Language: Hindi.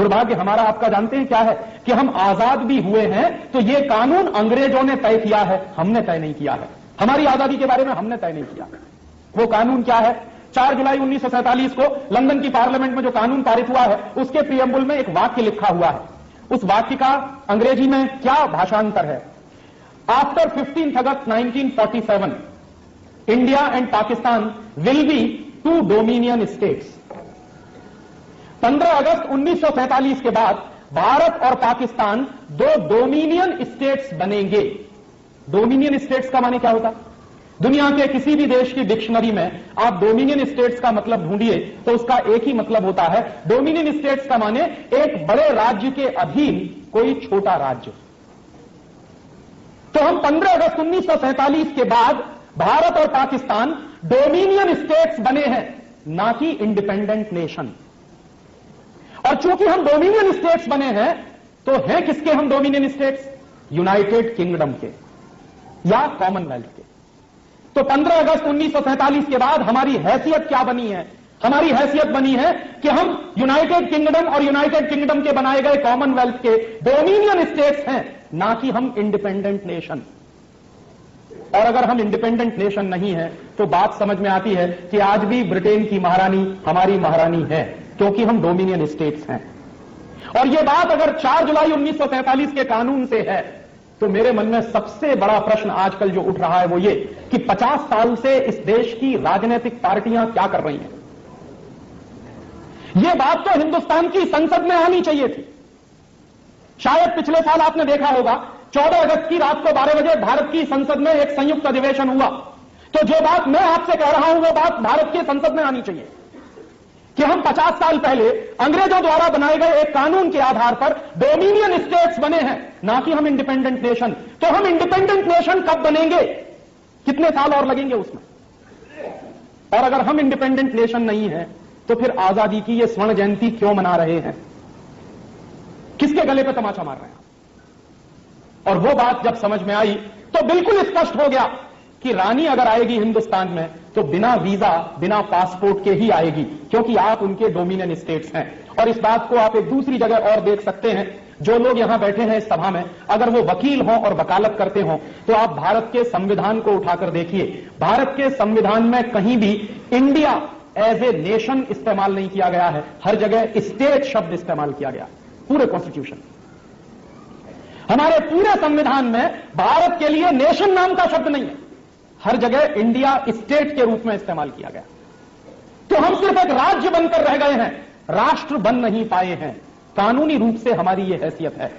दुर्भाग्य हमारा आपका जानते हैं क्या है कि हम आजाद भी हुए हैं तो ये कानून अंग्रेजों ने तय किया है, हमने तय नहीं किया है। हमारी आजादी के बारे में हमने तय नहीं किया। वो कानून क्या है? 4 जुलाई 1947 को लंदन की पार्लियामेंट में जो कानून पारित हुआ है उसके प्रियम्बुल में एक वाक्य लिखा हुआ है। उस वाक्य का अंग्रेजी में क्या भाषांतर है? After 15 August 1947 India and Pakistan will be 2 dominion states. 15 अगस्त 1947 के बाद भारत और पाकिस्तान 2 डोमिनियन स्टेट्स बनेंगे। डोमिनियन स्टेट्स का माने क्या होता? दुनिया के किसी भी देश की डिक्शनरी में आप डोमिनियन स्टेट्स का मतलब ढूंढिए तो उसका एक ही मतलब होता है। डोमिनियन स्टेट्स का माने एक बड़े राज्य के अधीन कोई छोटा राज्य। तो हम 15 अगस्त 1947 के बाद भारत और पाकिस्तान डोमिनियन स्टेट्स बने हैं, ना कि इंडिपेंडेंट नेशन। और चूंकि हम डोमिनियन स्टेट्स बने हैं तो हैं किसके हम डोमिनियन स्टेट्स? यूनाइटेड किंगडम के या कॉमनवेल्थ के। तो 15 अगस्त 1947 के बाद हमारी हैसियत क्या बनी है? हमारी हैसियत बनी है कि हम यूनाइटेड किंगडम और यूनाइटेड किंगडम के बनाए गए कॉमनवेल्थ के डोमिनियन स्टेट्स हैं, ना कि हम इंडिपेंडेंट नेशन। और अगर हम इंडिपेंडेंट नेशन नहीं है तो बात समझ में आती है कि आज भी ब्रिटेन की महारानी हमारी महारानी है, क्योंकि हम डोमिनियन स्टेट्स हैं। और यह बात अगर 4 जुलाई 1947 के कानून से है तो मेरे मन में सबसे बड़ा प्रश्न आजकल जो उठ रहा है वो ये कि 50 साल से इस देश की राजनीतिक पार्टियां क्या कर रही हैं। यह बात तो हिंदुस्तान की संसद में आनी चाहिए थी। शायद पिछले साल आपने देखा होगा 14 अगस्त की रात को 12 बजे भारत की संसद में एक संयुक्त अधिवेशन हुआ। तो जो बात मैं आपसे कह रहा हूं वो बात भारत की संसद में आनी चाहिए कि हम 50 साल पहले अंग्रेजों द्वारा बनाए गए एक कानून के आधार पर डोमिनियन स्टेट्स बने हैं, ना कि हम इंडिपेंडेंट नेशन। तो हम इंडिपेंडेंट नेशन कब बनेंगे? कितने साल और लगेंगे उसमें? और अगर हम इंडिपेंडेंट नेशन नहीं है तो फिर आजादी की ये स्वर्ण जयंती क्यों मना रहे हैं? किसके गले पे तमाचा मार रहे हैं? और वो बात जब समझ में आई तो बिल्कुल स्पष्ट हो गया कि रानी अगर आएगी हिंदुस्तान में तो बिना वीजा बिना पासपोर्ट के ही आएगी, क्योंकि आप उनके डोमिनियन स्टेट्स हैं। और इस बात को आप एक दूसरी जगह और देख सकते हैं। जो लोग यहां बैठे हैं इस सभा में, अगर वो वकील हों और वकालत करते हों तो आप भारत के संविधान को उठाकर देखिए। भारत के संविधान में कहीं भी इंडिया एज ए नेशन इस्तेमाल नहीं किया गया है, हर जगह स्टेट शब्द इस्तेमाल किया गया, पूरे कॉन्स्टिट्यूशन। हमारे पूरे संविधान में भारत के लिए नेशन नाम का शब्द नहीं है, हर जगह इंडिया स्टेट के रूप में इस्तेमाल किया गया। तो हम सिर्फ एक राज्य बनकर रह गए हैं, राष्ट्र बन नहीं पाए हैं। कानूनी रूप से हमारी यह हैसियत है।